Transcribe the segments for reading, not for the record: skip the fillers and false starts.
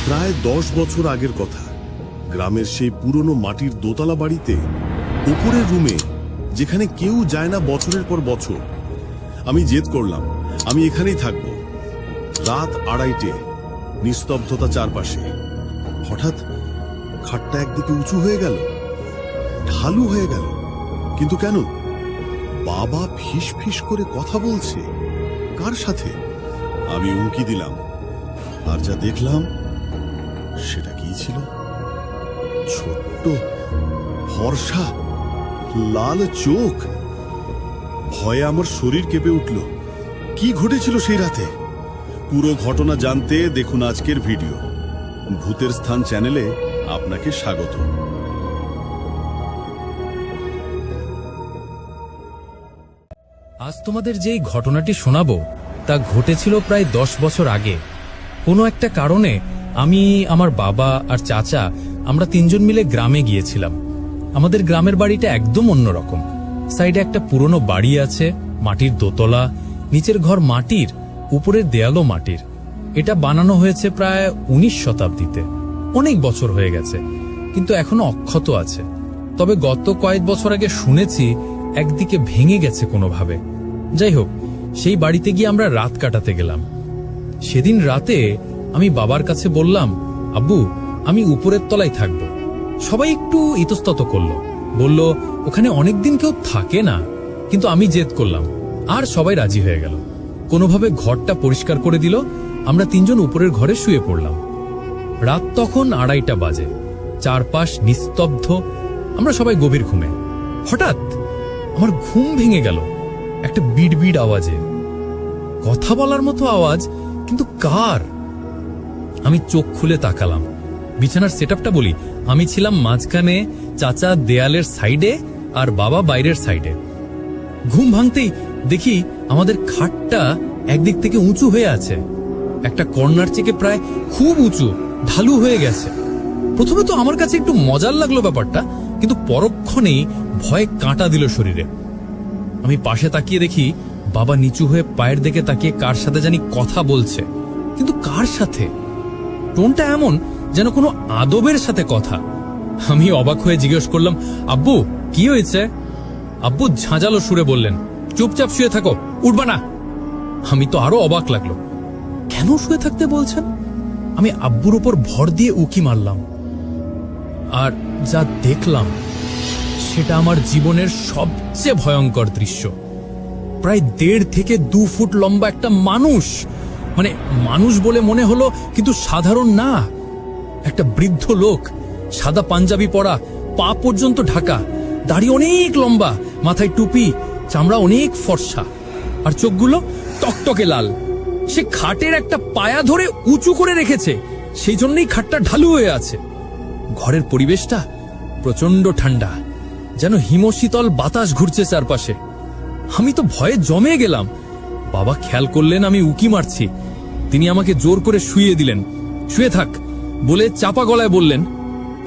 প্রায় 10 বছর আগের কথা। গ্রামের সেই পুরনো মাটির দোতলা বাড়িতে উপরের রুমে, যেখানে কেউ যায় না বছরের পর বছর, আমি জেদ করলাম আমি এখানেই থাকব। রাত 2:30, নিস্তব্ধতা চারপাশে। হঠাৎ খাটটা একদিকে উঁচু হয়ে গেল, ঢালু হয়ে গেল। কিন্তু কেন? বাবা ফিস ফিস করে কথা বলছে। কার সাথে? আমি উঁকি দিলাম, আর যা দেখলাম সেটা কি ছিল? ছোট্ট, ফর্সা, লাল চোখ। ভয়ে আমার শরীর কেঁপে উঠল। কি ঘটেছিল সেই রাতে? পুরো ঘটনা জানতে দেখুন আজকের ভিডিও। ভূতের স্থান চ্যানেলে আপনাকে স্বাগত। আজ তোমাদের যেই ঘটনাটি শোনাবো তা ঘটেছিল প্রায় 10 বছর আগে। কোনো একটা কারণে আমি, আমার বাবা আর চাচা, আমরা 3 জন মিলে গ্রামে গিয়েছিলাম। আমাদের গ্রামের বাড়িটা একদম অন্যরকম। সাইডে একটা পুরনো বাড়ি আছে, মাটির দোতলা, নিচের ঘর মাটির, উপরের দেয়ালও মাটির। এটা বানানো হয়েছে প্রায় 19 শতাব্দীতে। অনেক বছর হয়ে গেছে, কিন্তু এখনো অক্ষত আছে। তবে গত কয়েক বছর আগে শুনেছি একদিকে ভেঙে গেছে কোনোভাবে। যাই হোক, সেই বাড়িতে গিয়ে আমরা রাত কাটাতে গেলাম। সেদিন রাতে আমি বাবার কাছে বললাম, আব্বু, আমি উপরের তলায় থাকব। সবাই একটু ইতস্তত করল, বলল ওখানে অনেকদিন কেউ থাকে না। কিন্তু আমি জেদ করলাম, আর সবাই রাজি হয়ে গেল। কোনোভাবে ঘরটা পরিষ্কার করে দিল। আমরা 3 জন উপরের ঘরে শুয়ে পড়লাম। রাত তখন 2:30 বাজে, চারপাশ নিস্তব্ধ, আমরা সবাই গভীর ঘুমে। হঠাৎ আমার ঘুম ভেঙে গেল একটা বিড়বিড় আওয়াজে। কথা বলার মতো আওয়াজ, কিন্তু কার? আমি চোখ খুলে তাকালাম। বিছানার সেটআপটা বলি, আমি ছিলাম মাঝখানে, চাচা দেয়ালের সাইডে, আর বাবা বাইরের সাইডে। ঘুম ভাঙতেই দেখি আমাদের খাটটা একদিক থেকে উঁচু হয়ে আছে, একটা কর্নার থেকে প্রায় খুব উঁচু, ঢালু হয়ে গেছে। প্রথমে তো আমার কাছে একটু মজার লাগলো ব্যাপারটা, কিন্তু পরক্ষণেই ভয়ে কাঁটা দিল শরীরে। আমি পাশে তাকিয়ে দেখি বাবা নিচু হয়ে পায়ের দিকে তাকিয়ে কার সাথে জানি কথা বলছে। কিন্তু কার সাথে? টোনটা এমন যেন কোনো আদবের সাথে কথা। আমি অবাক হয়ে জিজ্ঞেস করলাম, আব্বু, কি হয়েছে? আব্বু ঝাঁঝালো সুরে বললেন, চুপচাপ শুয়ে থাকো, উঠবা না। আমি তো আরো অবাক লাগলো, কেন শুয়ে থাকতে বলছেন? আমি আব্বুর উপর ভর দিয়ে উকি মারলাম, আর যা দেখলাম সেটা আমার জীবনের সবচেয়ে ভয়ঙ্কর দৃশ্য। প্রায় 1.5 থেকে 2 ফুট লম্বা একটা মানুষ, মানে মানুষ বলে মনে হলো, কিন্তু সাধারণ না। একটা বৃদ্ধ লোক, সাদা পাঞ্জাবি পরা, পা পর্যন্ত ঢাকা, দাড়ি অনেক লম্বা, মাথায় টুপি, চামড়া অনেক ফর্সা, আর চোখগুলো টকটকে লাল। সে খাটের একটা পায়া ধরে উঁচু করে রেখেছে, সেই জন্যই খাটটা ঢালু হয়ে আছে। ঘরের পরিবেশটা প্রচন্ড ঠান্ডা, যেন হিমশীতল বাতাস ঘুরছে চারপাশে। আমি তো ভয়ে জমে গেলাম। বাবা খেয়াল করলেন আমি উকি মারছি। তিনি আমাকে জোর করে শুইয়ে দিলেন। শুয়ে থাক বলে চাপা গলায় বললেন।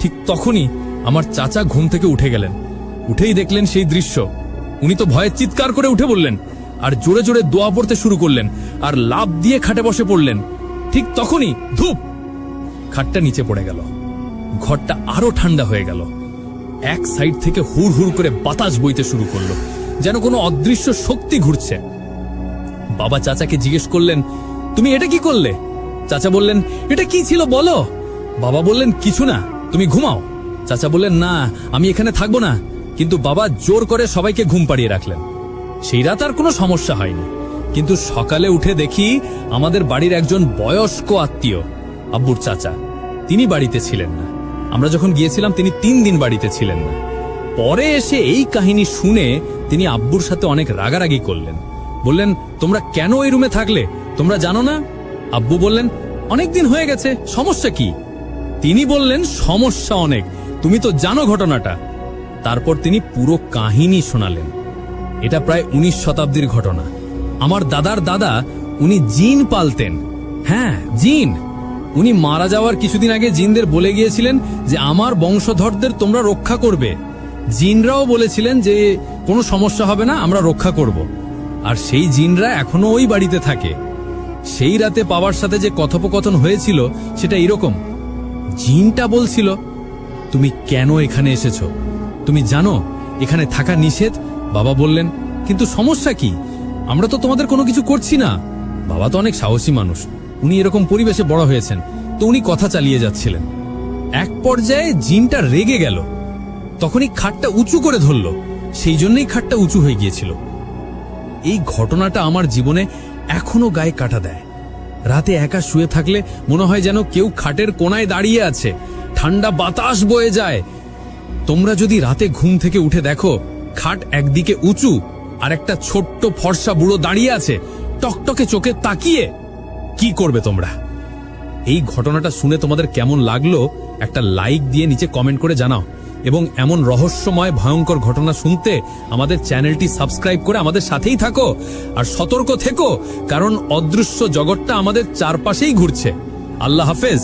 ঠিক তখনই আমার চাচা ঘুম থেকে উঠে গেলেন। উঠেই দেখলেন সেই দৃশ্য। উনি তো ভয়ে চিৎকার করে উঠে বললেন, আর জোরে জোরে দোয়া পড়তে শুরু করলেন, আর লাফ দিয়ে খাটে বসে পড়লেন। ঠিক তখনই ধুপ, খাটটা নিচে পড়ে গেল। ঘরটা আরো ঠান্ডা হয়ে গেল। এক সাইড থেকে হুড় হুড় করে বাতাস বইতে শুরু করলো, যেন কোনো অদৃশ্য শক্তি ঘুরছে। বাবা চাচাকে জিজ্ঞেস করলেন, তুমি এটা কি করলে? চাচা বললেন, এটা কি ছিল বলো? বাবা বললেন, কিছু না, তুমি ঘুমাও। চাচা বললেন, না, আমি এখানে থাকবো না। কিন্তু বাবা জোর করে সবাইকে ঘুম পাড়িয়ে রাখলেন। সেই রাত আর কোনো সমস্যা হয়নি। কিন্তু সকালে উঠে দেখি আমাদের বাড়ির একজন বয়স্ক আত্মীয়, আব্বুর চাচা, তিনি বাড়িতে ছিলেন না। আমরা যখন গিয়েছিলাম তিনি 3 দিন বাড়িতে ছিলেন না। পরে এসে এই কাহিনী শুনে তিনি আব্বুর সাথে অনেক রাগারাগি করলেন। বললেন, তোমরা কেন এই রুমে থাকলে? তোমরা জানো না? আব্বু বললেন, অনেকদিন হয়ে গেছে, সমস্যা কি? তিনি বললেন, সমস্যা অনেক, তুমি তো জানো ঘটনাটা। তারপর তিনি পুরো কাহিনী শোনালেন। এটা প্রায় 19 শতাব্দীর ঘটনা। আমার দাদার দাদা, উনি জিন পালতেন। হ্যাঁ, জিন। উনি মারা যাওয়ার কিছুদিন আগে জিনদের বলে গিয়েছিলেন যে আমার বংশধরদের তোমরা রক্ষা করবে। জিনরাও বলেছিলেন যে কোনো সমস্যা হবে না, আমরা রক্ষা করব। আর সেই জিনরা এখনো ওই বাড়িতে থাকে। সেই রাতে বাবার সাথে যে কথোপকথন হয়েছিল সেটা এরকম। জিনটা বলছিল, তুমি কেন এখানে এসেছো? তুমি জানো এখানে থাকা নিষেধ। বাবা বললেন, কিন্তু সমস্যা কি? আমরা তো তোমাদের কোনো কিছু করছি না। বাবা তো অনেক সাহসী মানুষ, উনি এরকম পরিবেশে বড় হয়েছেন, তো উনি কথা চালিয়ে যাচ্ছিলেন। এক পর্যায়ে জিনটা রেগে গেল, তখনই খাটটা উঁচু করে ধরল। সেই জন্যই খাটটা উঁচু হয়ে গিয়েছিল। এই ঘটনাটা আমার জীবনে এখনো গায়ে কাটা দেয়। রাতে একা শুয়ে থাকলে মনে হয় যেন কেউ খাটের কোনায় দাঁড়িয়ে আছে, ঠান্ডা বাতাস বয়ে যায়। তোমরা যদি রাতে ঘুম থেকে উঠে দেখো খাট একদিকে উঁচু আর একটা ছোট্ট ফর্সা বুড়ো দাঁড়িয়ে আছে টকটকে চোখে তাকিয়ে, কি করবে তোমরা? এই ঘটনাটা শুনে তোমাদের কেমন লাগলো একটা লাইক দিয়ে নিচে কমেন্ট করে জানাও, এবং এমন রহস্যময় ভয়ঙ্কর ঘটনা শুনতে আমাদের চ্যানেলটি সাবস্ক্রাইব করে আমাদের সাথেই থাকো। আর সতর্ক থেকো, কারণ অদৃশ্য জগৎটা আমাদের চারপাশেই ঘুরছে। আল্লাহ হাফেজ।